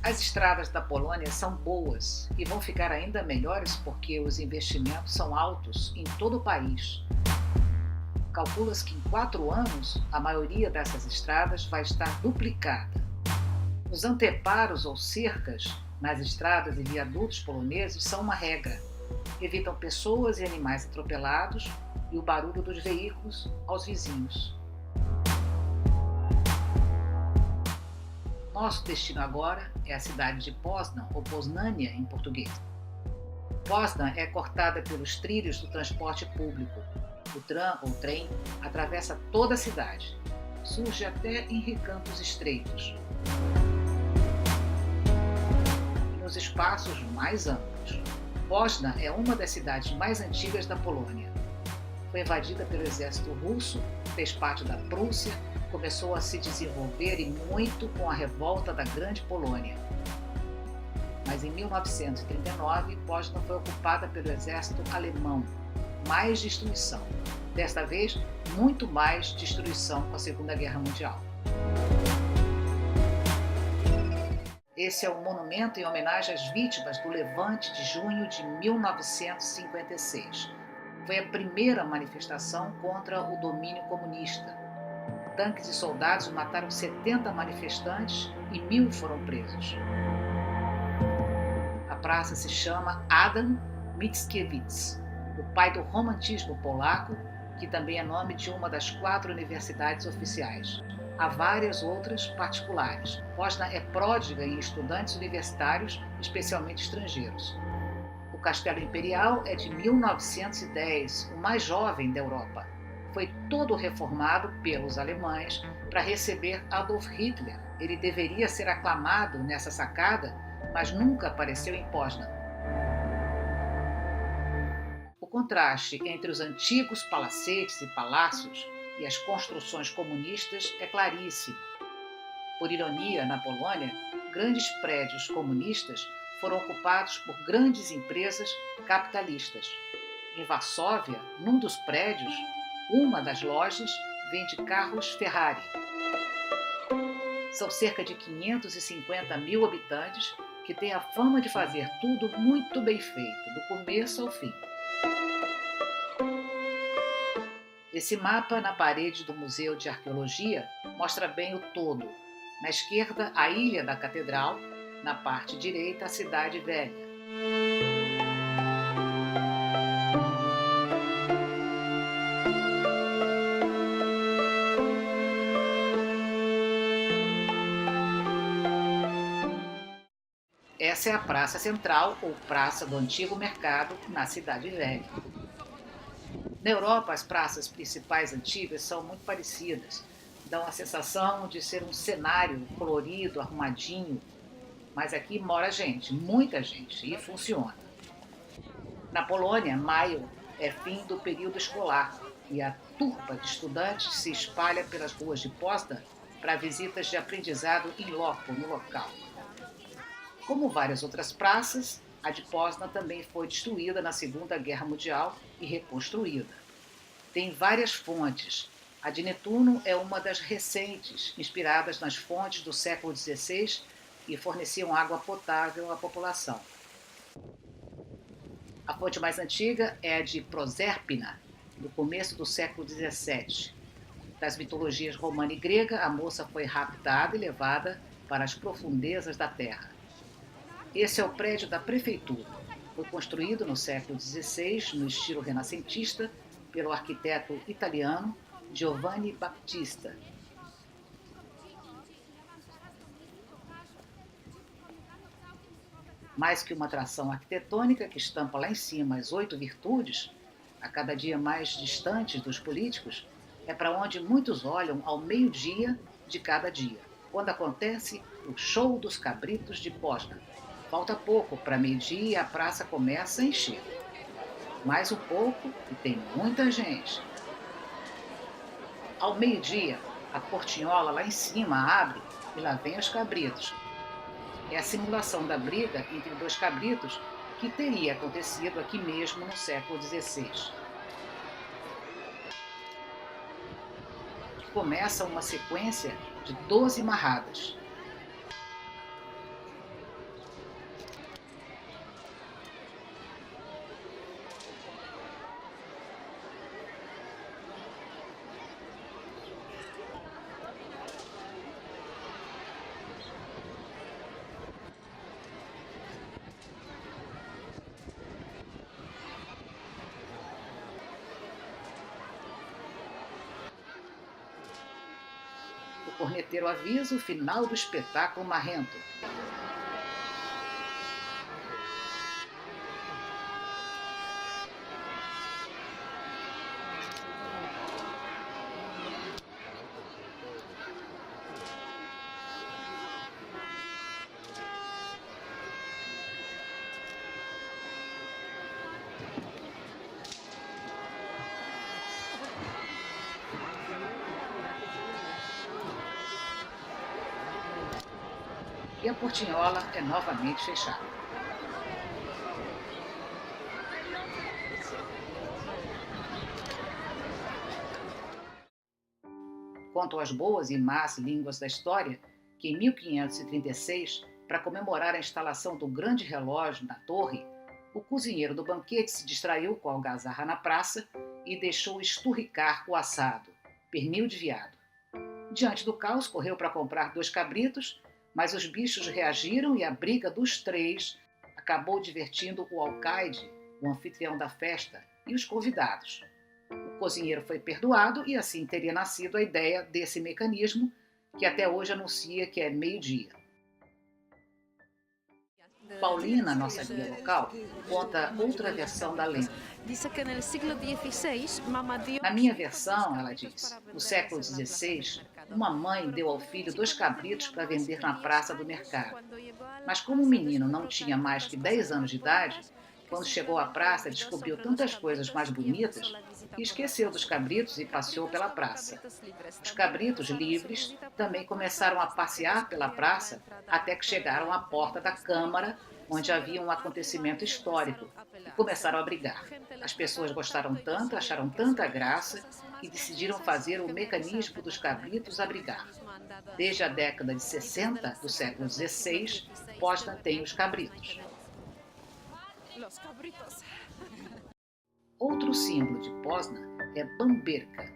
As estradas da Polônia são boas e vão ficar ainda melhores porque os investimentos são altos em todo o país. Calcula-se que em 4 anos a maioria dessas estradas vai estar duplicada. Os anteparos ou cercas nas estradas e viadutos poloneses são uma regra. Evitam pessoas e animais atropelados e o barulho dos veículos aos vizinhos. Nosso destino agora é a cidade de Poznan, ou Poznania em português. Poznan é cortada pelos trilhos do transporte público. O tram ou trem atravessa toda a cidade. Surge até em recantos estreitos. E nos espaços mais amplos. Poznan é uma das cidades mais antigas da Polônia. Foi invadida pelo exército russo, fez parte da Prússia, começou a se desenvolver e muito com a revolta da Grande Polônia. Mas em 1939, Poznan foi ocupada pelo exército alemão. Mais destruição. Desta vez, muito mais destruição com a Segunda Guerra Mundial. Esse é um monumento em homenagem às vítimas do Levante de junho de 1956. Foi a primeira manifestação contra o domínio comunista. Tanques e soldados mataram 70 manifestantes e 1.000 foram presos. A praça se chama Adam Mickiewicz, o pai do romantismo polaco, que também é nome de uma das 4 universidades oficiais. Há várias outras particulares. Poznan é pródiga em estudantes universitários, especialmente estrangeiros. O Castelo Imperial é de 1910, o mais jovem da Europa. Foi todo reformado pelos alemães para receber Adolf Hitler. Ele deveria ser aclamado nessa sacada, mas nunca apareceu em Poznan. O contraste entre os antigos palacetes e palácios e as construções comunistas é claríssimo. Por ironia, na Polônia, grandes prédios comunistas foram ocupados por grandes empresas capitalistas. Em Varsóvia, num dos prédios, uma das lojas vende carros Ferrari. São cerca de 550.000 habitantes que têm a fama de fazer tudo muito bem feito, do começo ao fim. Esse mapa na parede do Museu de Arqueologia mostra bem o todo. Na esquerda, a ilha da Catedral, na parte direita, a Cidade Velha. Essa é a Praça Central, ou Praça do Antigo Mercado, na Cidade Velha. Na Europa, as praças principais antigas são muito parecidas. Dão a sensação de ser um cenário colorido, arrumadinho. Mas aqui mora gente, muita gente, e funciona. Na Polônia, maio é fim do período escolar e a turba de estudantes se espalha pelas ruas de Poznan para visitas de aprendizado in loco, no local. Como várias outras praças, a de Poznan também foi destruída na Segunda Guerra Mundial e reconstruída. Tem várias fontes. A de Netuno é uma das recentes, inspiradas nas fontes do século XVI e forneciam água potável à população. A fonte mais antiga é a de Proserpina, do começo do século XVII. Das mitologias romana e grega, a moça foi raptada e levada para as profundezas da terra. Esse é o prédio da prefeitura. Foi construído no século XVI, no estilo renascentista, pelo arquiteto italiano Giovanni Battista. Mais que uma atração arquitetônica que estampa lá em cima as 8 virtudes, a cada dia mais distantes dos políticos, é para onde muitos olham ao meio-dia de cada dia, quando acontece o show dos cabritos de Poznan. Falta pouco para meio-dia e a praça começa a encher. Mais um pouco e tem muita gente. Ao meio-dia, a portinhola lá em cima abre e lá vem os cabritos. É a simulação da briga entre 2 cabritos que teria acontecido aqui mesmo no século XVI. Começa uma sequência de 12 marradas. O corneteiro avisa o final do espetáculo marrento. E a portinhola é novamente fechada. Contam as boas e más línguas da história que em 1536, para comemorar a instalação do grande relógio na torre, o cozinheiro do banquete se distraiu com a algazarra na praça e deixou esturricar o assado, pernil de veado. Diante do caos, correu para comprar 2 cabritos, mas os bichos reagiram e a briga dos 3 acabou divertindo o alcaide, o anfitrião da festa, e os convidados. O cozinheiro foi perdoado e assim teria nascido a ideia desse mecanismo que até hoje anuncia que é meio-dia. Paulina, nossa guia local, conta outra versão da lenda. Na minha versão, ela diz, no século XVI, uma mãe deu ao filho 2 cabritos para vender na praça do mercado. Mas como o menino não tinha mais que 10 anos de idade, quando chegou à praça descobriu tantas coisas mais bonitas que esqueceu dos cabritos e passeou pela praça. Os cabritos livres também começaram a passear pela praça até que chegaram à porta da Câmara, onde havia um acontecimento histórico, e começaram a brigar. As pessoas gostaram tanto, acharam tanta graça, que decidiram fazer o mecanismo dos cabritos abrigar. Desde a década de 60 do século XVI, Poznan tem os cabritos. Outro símbolo de Poznan é Bamberka.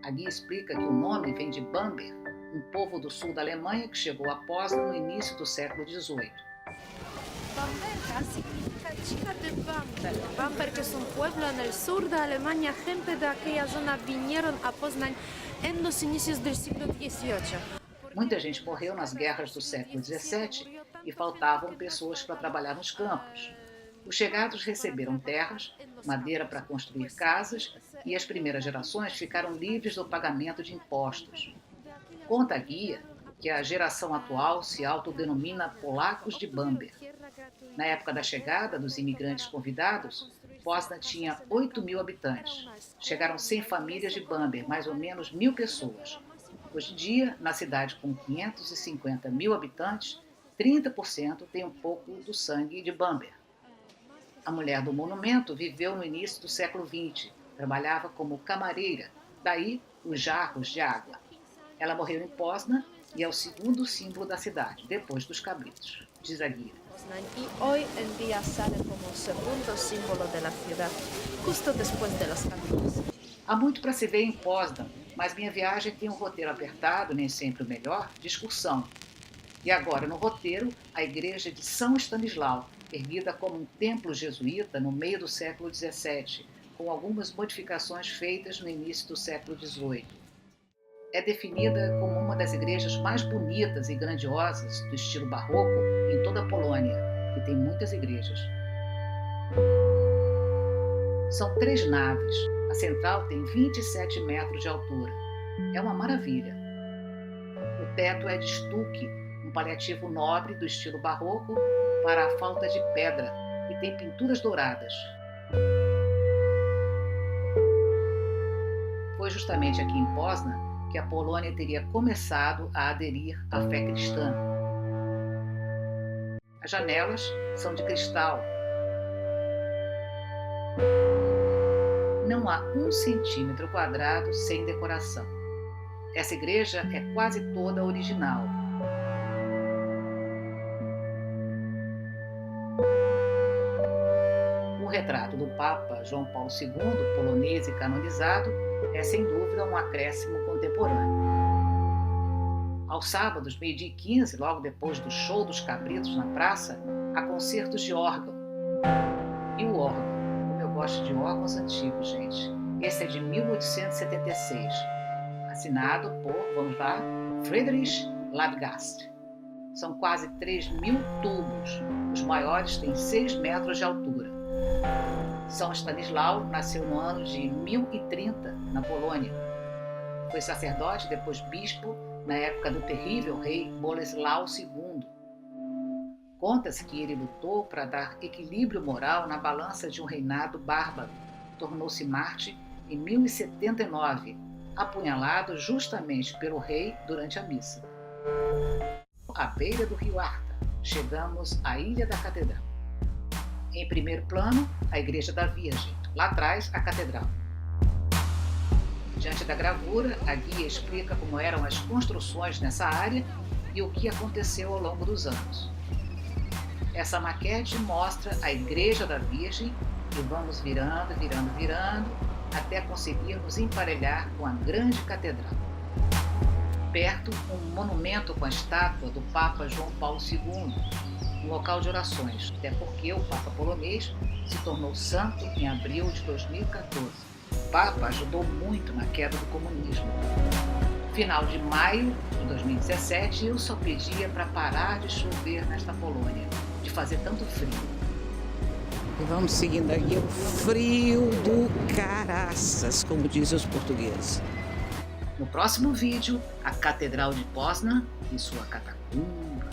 A guia explica que o nome vem de Bamberg, um povo do sul da Alemanha que chegou a Poznan no início do século XVIII. Bamberka significa chica de Bamberg. Bamberg es un pueblo en el sur de Alemania. Gente de aquella zona vinieron a Poznań en los inicios del siglo XVIII. Muita gente morreu nas guerras do século XVII e faltavam pessoas para trabalhar nos campos. Os chegados receberam terras, madeira para construir casas e as primeiras gerações ficaram livres do pagamento de impostos. Conta a guia que a geração atual se autodenomina polacos de Bamberg. Na época da chegada dos imigrantes convidados, Poznan tinha 8.000 habitantes. Chegaram 100 famílias de Bamberg, mais ou menos 1.000 pessoas. Hoje em dia, na cidade com 550.000 habitantes, 30% tem um pouco do sangue de Bamberg. A mulher do monumento viveu no início do século XX, trabalhava como camareira, daí os jarros de água. Ela morreu em Poznan e é o segundo símbolo da cidade, depois dos cabritos, diz a guia. Y hoy en día sale como el segundo símbolo de la ciudad, justo después de los cabritos. Há muito para se ver em Poznan, mas minha viagem tem um roteiro apertado, nem sempre o melhor, de excursão. E agora no roteiro, a igreja de São Stanislau, erguida como um templo jesuíta no meio do século XVII, com algumas modificações feitas no início do século XVIII. É definida como uma das igrejas mais bonitas e grandiosas do estilo barroco em toda a Polônia, que tem muitas igrejas. São 3 naves. A central tem 27 metros de altura. É uma maravilha. O teto é de estuque, um paliativo nobre do estilo barroco para a falta de pedra, e tem pinturas douradas. Foi justamente aqui em Poznan que a Polônia teria começado a aderir à fé cristã. As janelas são de cristal. Não há 1 centímetro quadrado sem decoração. Essa igreja é quase toda original. O retrato do Papa João Paulo II, polonês e canonizado, é sem dúvida um acréscimo contemporâneo. Aos sábados, 12h15, logo depois do show dos cabritos na praça, há concertos de órgão. E o órgão, como eu gosto de órgãos antigos, gente. Esse é de 1876, assinado por, vamos lá, Friedrich Labgast. São quase 3.000 tubos, os maiores têm 6 metros de altura. São Stanislau nasceu no ano de 1030, na Polônia. Foi sacerdote, depois bispo, na época do terrível rei Boleslau II. Conta-se que ele lutou para dar equilíbrio moral na balança de um reinado bárbaro. Tornou-se mártir em 1079, apunhalado justamente pelo rei durante a missa. À beira do rio Arta, chegamos à Ilha da Catedral. Em primeiro plano, a Igreja da Virgem, lá atrás, a Catedral. Diante da gravura, a guia explica como eram as construções nessa área e o que aconteceu ao longo dos anos. Essa maquete mostra a Igreja da Virgem e vamos virando, até conseguirmos emparelhar com a grande catedral. Perto, um monumento com a estátua do Papa João Paulo II, um local de orações, até porque o Papa polonês se tornou santo em abril de 2014. O Papa ajudou muito na queda do comunismo. Final de maio de 2017, eu só pedia para parar de chover nesta Polônia, de fazer tanto frio. E vamos seguindo aqui o frio do caraças, como dizem os portugueses. No próximo vídeo, a Catedral de Poznań e sua catacumba.